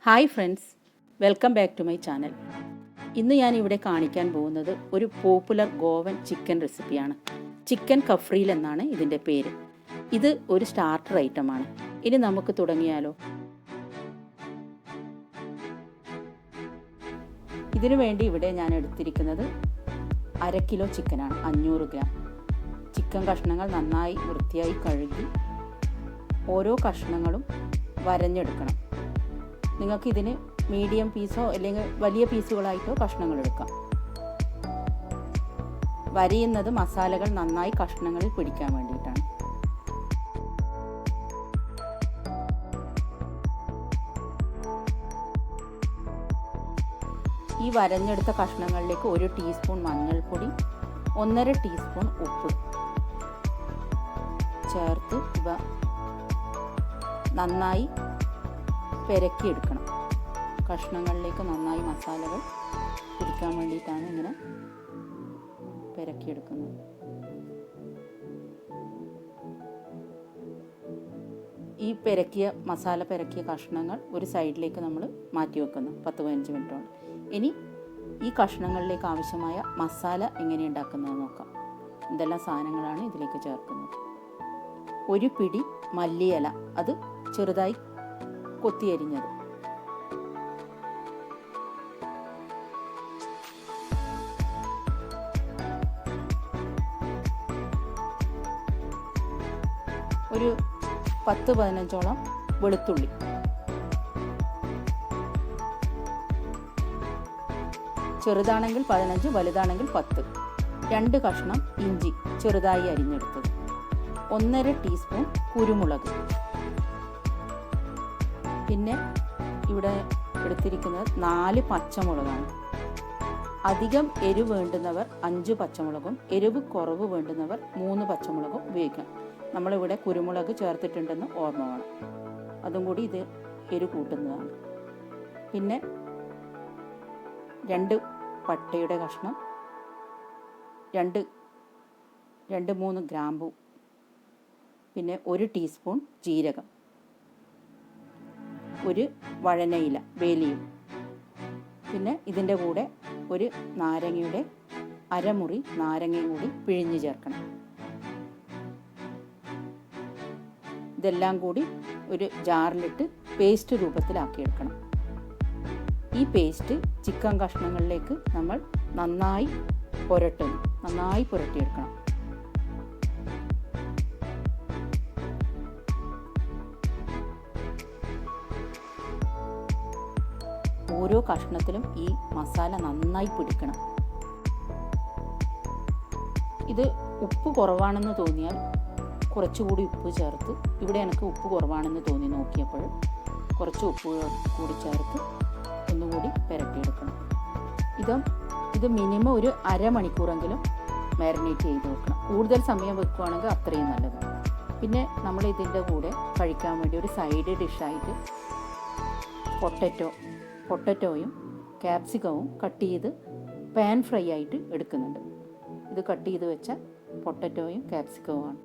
Hi friends, welcome back to my channel. ഇന്ന് ഞാൻ ഇവിടെ കാണിക്കാൻ പോകുന്നത് ഒരു പോപ്പുലർ ഗോവൻ ചിക്കൻ റെസിപ്പിയാണ്. ചിക്കൻ കഫ്രീൽ എന്നാണ് ഇതിൻ്റെ പേര്. ഇത് ഒരു സ്റ്റാർട്ടർ ഐറ്റമാണ്. ഇനി നമുക്ക് തുടങ്ങിയാലോ. ഇതിനു വേണ്ടി ഇവിടെ ഞാൻ എടുത്തിരിക്കുന്നത് 1/2 കിലോ ചിക്കനാണ്, 500 ഗ്രാം. ചിക്കൻ കഷ്ണങ്ങൾ നന്നായി വൃത്തിയായി കഴുകി ഓരോ കഷ്ണങ്ങളും വരഞ്ഞെടുക്കണം. നിങ്ങൾക്ക് ഇതിന് മീഡിയം പീസോ അല്ലെങ്കിൽ വലിയ പീസുകളായിട്ടോ കഷ്ണങ്ങൾ എടുക്കാം. വരയുന്നത് മസാലകൾ നന്നായി കഷ്ണങ്ങളിൽ പിടിക്കാൻ വേണ്ടിയിട്ടാണ്. ഈ വരഞ്ഞെടുത്ത കഷ്ണങ്ങളിലേക്ക് 1 ടീസ്പൂൺ മഞ്ഞൾപ്പൊടി, 1.5 ടീസ്പൂൺ ഉപ്പ് ചേർത്ത് ഇവ നന്നായി പെരക്കിയെടുക്കണം. കഷ്ണങ്ങളിലേക്ക് നന്നായി മസാലകൾ പിടിക്കാൻ വേണ്ടിയിട്ടാണ് ഇങ്ങനെ പെരക്കിയെടുക്കുന്നത്. ഈ മസാല പെരക്കിയ കഷ്ണങ്ങൾ ഒരു സൈഡിലേക്ക് നമ്മൾ മാറ്റി വെക്കുന്നു 10-15 മിനിറ്റോളം. ഇനി ഈ കഷ്ണങ്ങളിലേക്ക് ആവശ്യമായ മസാല എങ്ങനെ ഉണ്ടാക്കുന്നത് നോക്കാം. എന്തെല്ലാം സാധനങ്ങളാണ് ഇതിലേക്ക് ചേർക്കുന്നത്. 1 പിടി മല്ലിയില, അത് ചെറുതായി കൊത്തിയരിഞ്ഞത്, 10-15 വെളുത്തുള്ളി, ചെറുതാണെങ്കിൽ 15, വലുതാണെങ്കിൽ 10, 2 കഷ്ണം ഇഞ്ചി ചെറുതായി അരിഞ്ഞെടുത്തത്, 1.5 ടീസ്പൂൺ കുരുമുളക്. പിന്നെ ഇവിടെ എടുത്തിരിക്കുന്നത് 4 പച്ചമുളകാണ്. അധികം എരിവ് വേണ്ടുന്നവർ 5 പച്ചമുളകും, എരിവ് കുറവ് വേണ്ടുന്നവർ 3 പച്ചമുളകും ഉപയോഗിക്കാം. നമ്മളിവിടെ കുരുമുളക് ചേർത്തിട്ടുണ്ടെന്ന് ഓർമ്മ വേണം, അതും കൂടി ഇത് എരിവ് കൂട്ടുന്നതാണ്. പിന്നെ 2 പട്ടയുടെ കഷ്ണം, 2-3 ഗ്രാമ്പു, പിന്നെ 1 ടീസ്പൂൺ ജീരകം, 1 വഴനയില വേലിയും. പിന്നെ ഇതിൻ്റെ കൂടെ ഒരു നാരങ്ങയുടെ അരമുറി നാരങ്ങയും കൂടി പിഴിഞ്ഞ് ചേർക്കണം. ഇതെല്ലാം കൂടി ഒരു ജാറിലിട്ട് പേസ്റ്റ് രൂപത്തിലാക്കിയെടുക്കണം. ഈ പേസ്റ്റ് ചിക്കൻ കഷ്ണങ്ങളിലേക്ക് നമ്മൾ നന്നായി പുരട്ടിയെടുക്കണം. ഓരോ കഷ്ണത്തിലും ഈ മസാല നന്നായി പിടിക്കണം. ഇത് ഉപ്പ് കുറവാണെന്ന് തോന്നിയാൽ കുറച്ചുകൂടി ഉപ്പ് ചേർത്ത്, ഇവിടെ എനിക്ക് ഉപ്പ് കുറവാണെന്ന് തോന്നി നോക്കിയപ്പോൾ കുറച്ച് ഉപ്പ് കൂടി ചേർത്ത് ഒന്നുകൂടി പുരട്ടിയെടുക്കണം. ഇത് മിനിമം ഒരു അരമണിക്കൂറെങ്കിലും മാരിനേറ്റ് ചെയ്ത് വെക്കണം. കൂടുതൽ സമയം വെക്കുകയാണെങ്കിൽ അത്രയും നല്ലത്. പിന്നെ നമ്മൾ ഇതിൻ്റെ കൂടെ കഴിക്കാൻ വേണ്ടി ഒരു സൈഡ് ഡിഷായിട്ട് പൊട്ടറ്റോയും ക്യാപ്സിക്കവും കട്ട് ചെയ്ത് പാൻ ഫ്രൈ ആയിട്ട് എടുക്കുന്നുണ്ട്. ഇത് കട്ട് ചെയ്ത് വെച്ച പൊട്ടറ്റോയും ക്യാപ്സിക്കവുമാണ്.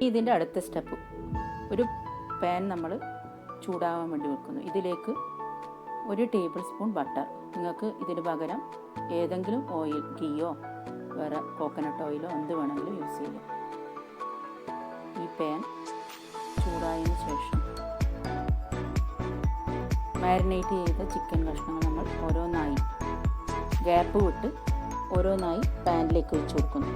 ഇതിൻ്റെ അടുത്ത സ്റ്റെപ്പ്, ഒരു പാൻ നമ്മൾ ചൂടാവാൻ വേണ്ടി വെക്കുന്നു. ഇതിലേക്ക് 1 ടേബിൾ സ്പൂൺ ബട്ടർ, നിങ്ങൾക്ക് ഇതിന് പകരം ഏതെങ്കിലും ഓയിൽ, ഗീയോ വേറെ കോക്കനട്ട് ഓയിലോ എന്ത് വേണമെങ്കിലും യൂസ് ചെയ്യാം. ഈ പാൻ ചൂടായതിനു ശേഷം മാരിനേറ്റ് ചെയ്ത ചിക്കൻ കഷ്ണങ്ങൾ നമ്മൾ ഓരോന്നായി ഗ്യാപ്പ് വിട്ട് ഓരോന്നായി പാനിലേക്ക് വെച്ച് കൊടുക്കുന്നു.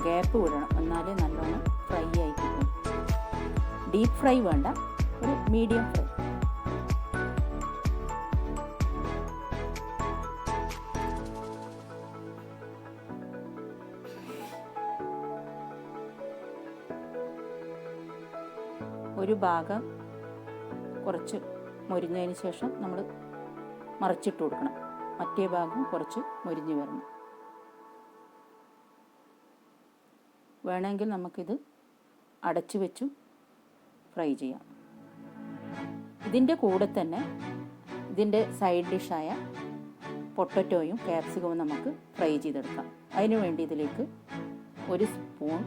ഗ്യാപ്പ് വിടണം, എന്നാലേ നല്ലോണം ഫ്രൈ ആയി കിട്ടും. ഡീപ്പ് ഫ്രൈ വേണ്ട, ഒരു മീഡിയം ഫ്രൈ. ഒരു ഭാഗം കുറച്ച് മൊരിഞ്ഞതിന് ശേഷം നമ്മൾ മറിച്ചിട്ട് കൊടുക്കണം. മറ്റേ ഭാഗം കുറച്ച് മൊരിഞ്ഞ് വരണം. വേണമെങ്കിൽ നമുക്കിത് അടച്ചു വെച്ചു ഫ്രൈ ചെയ്യാം. ഇതിൻ്റെ കൂടെ തന്നെ ഇതിൻ്റെ സൈഡ് ഡിഷായ പൊട്ടറ്റോയും ക്യാപ്സിക്കവും നമുക്ക് ഫ്രൈ ചെയ്തെടുക്കാം. അതിനു വേണ്ടി ഇതിലേക്ക് 1 സ്പൂൺ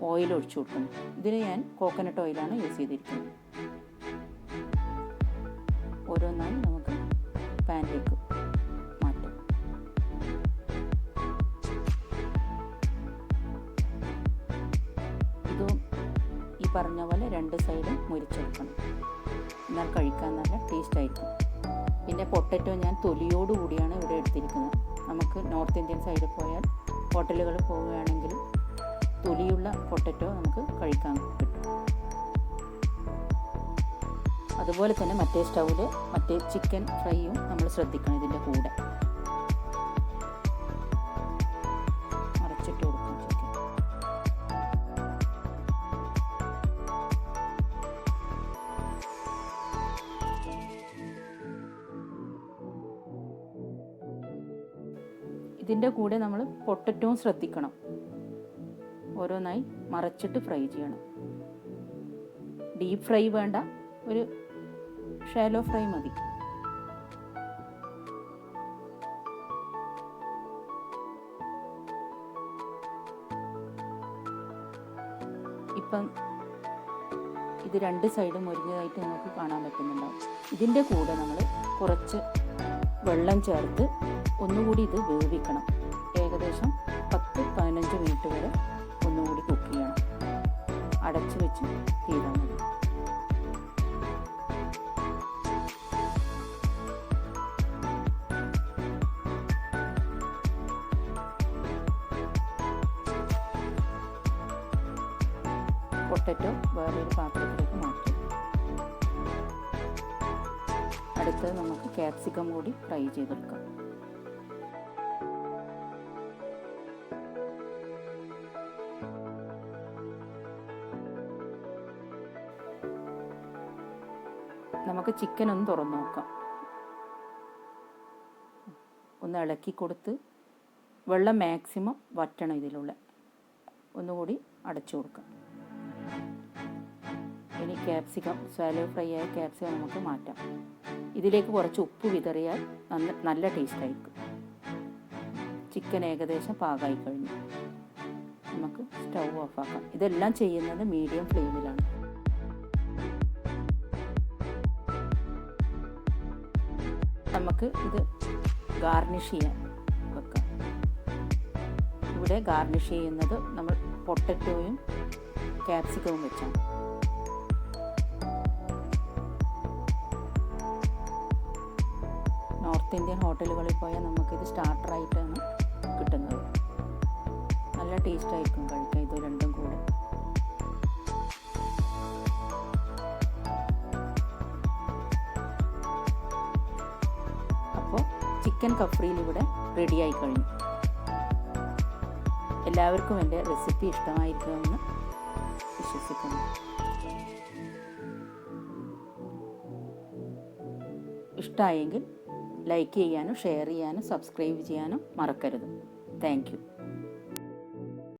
ഓയിൽ ഒഴിച്ചു കൊടുക്കണം. ഇതിന് ഞാൻ കോക്കനട്ട് ഓയിലാണ് യൂസ് ചെയ്തിരിക്കുന്നത്. ഓരോന്നായി നമുക്ക് പാനിലേക്ക് മാറ്റാം. ഇതും ഈ പറഞ്ഞ പോലെ 2 സൈഡും മുരിച്ചെടുക്കണം. എന്നാൽ കഴിക്കാൻ നല്ല ടേസ്റ്റ് ആയിരിക്കും. പിന്നെ പൊട്ടറ്റോ ഞാൻ തൊലിയോടുകൂടിയാണ് ഇവിടെ എടുത്തിരിക്കുന്നത്. നമുക്ക് നോർത്ത് ഇന്ത്യൻ സൈഡിൽ പോയാൽ ഹോട്ടലുകളിൽ പോവുകയാണെങ്കിൽ തൊലിയുള്ള പൊട്ടറ്റോ നമുക്ക് കഴിക്കാൻ കിട്ടും. അതുപോലെ തന്നെ മറ്റേ സ്റ്റൗവിൽ മറ്റേ ചിക്കൻ ഫ്രൈയും നമ്മൾ ശ്രദ്ധിക്കണം. ഇതിൻ്റെ കൂടെ മറച്ചിട്ട് കൊടുക്കും ചിക്കൻ. ഇതിൻ്റെ കൂടെ നമ്മൾ പൊട്ടറ്റോയും ശ്രദ്ധിക്കണം. ഓരോന്നായി മറച്ചിട്ട് ഫ്രൈ ചെയ്യണം. ഡീപ്പ് ഫ്രൈ വേണ്ട, ഒരു ഷാലോ ഫ്രൈ മതി. ഇപ്പം ഇത് 2 സൈഡും മുരിഞ്ഞതായിട്ട് നിങ്ങൾക്ക് കാണാൻ പറ്റുന്നുണ്ടാവും. ഇതിൻ്റെ കൂടെ നമ്മൾ കുറച്ച് വെള്ളം ചേർത്ത് ഒന്നുകൂടി ഇത് വേവിക്കണം. ഏകദേശം 10-15 മിനിറ്റ് വരെ ഒന്നുകൂടി കുക്ക് ചെയ്യണം. അടച്ച് വെച്ച് ചെയ്താൽ മതി. പൊട്ടറ്റോ വേറൊരു പാത്രത്തിലേക്ക് മാറ്റും. അടുത്തത് നമുക്ക് ക്യാപ്സിക്കം കൂടി ഫ്രൈ ചെയ്തെടുക്കാം. നമുക്ക് ചിക്കൻ ഒന്ന് തുറന്ന് നോക്കാം. ഒന്ന് ഇളക്കി കൊടുത്ത് വെള്ളം മാക്സിമം വറ്റണം. ഇതിലുള്ള ഒന്നുകൂടി അടച്ചു കൊടുക്കാം. ഇനി ക്യാപ്സിക്കം, സ്വാലോ ഫ്രൈ ആയ ക്യാപ്സിക്കം നമുക്ക് മാറ്റാം. ഇതിലേക്ക് കുറച്ച് ഉപ്പ് വിതറിയാൽ നല്ല ടേസ്റ്റ് ആയിരിക്കും. ചിക്കൻ ഏകദേശം പാകമായി കഴിഞ്ഞു. നമുക്ക് സ്റ്റൗ ഓഫാക്കാം. ഇതെല്ലാം ചെയ്യുന്നത് മീഡിയം ഫ്ലെയിമിലാണ്. നമുക്ക് ഇത് ഗാർണിഷ് ചെയ്യാൻ വെക്കാം. ഇവിടെ ഗാർണിഷ് ചെയ്യുന്നത് നമ്മൾ പൊട്ടറ്റോയും ക്യാപ്സിക്കവും വെച്ചാണ്. നോർത്ത് ഇന്ത്യൻ ഹോട്ടലുകളിൽ പോയാൽ നമുക്കിത് സ്റ്റാർട്ടറായിട്ടാണ് കിട്ടുന്നത്. നല്ല ടേസ്റ്റ് ആയിരിക്കും കഴിക്കാൻ ഇത് രണ്ടും കൂടെ. അപ്പോൾ ചിക്കൻ കഫ്രീൽ ഇവിടെ റെഡിയായി കഴിഞ്ഞു. എല്ലാവർക്കും എൻ്റെ റെസിപ്പി ഇഷ്ടമായിരിക്കുമെന്ന് വിശ്വസിക്കുന്നു. ഇഷ്ടമായെങ്കിൽ ലൈക്ക് ചെയ്യാനും ഷെയർ ചെയ്യാനും സബ്സ്ക്രൈബ് ചെയ്യാനും മറക്കരുത്. Thank you.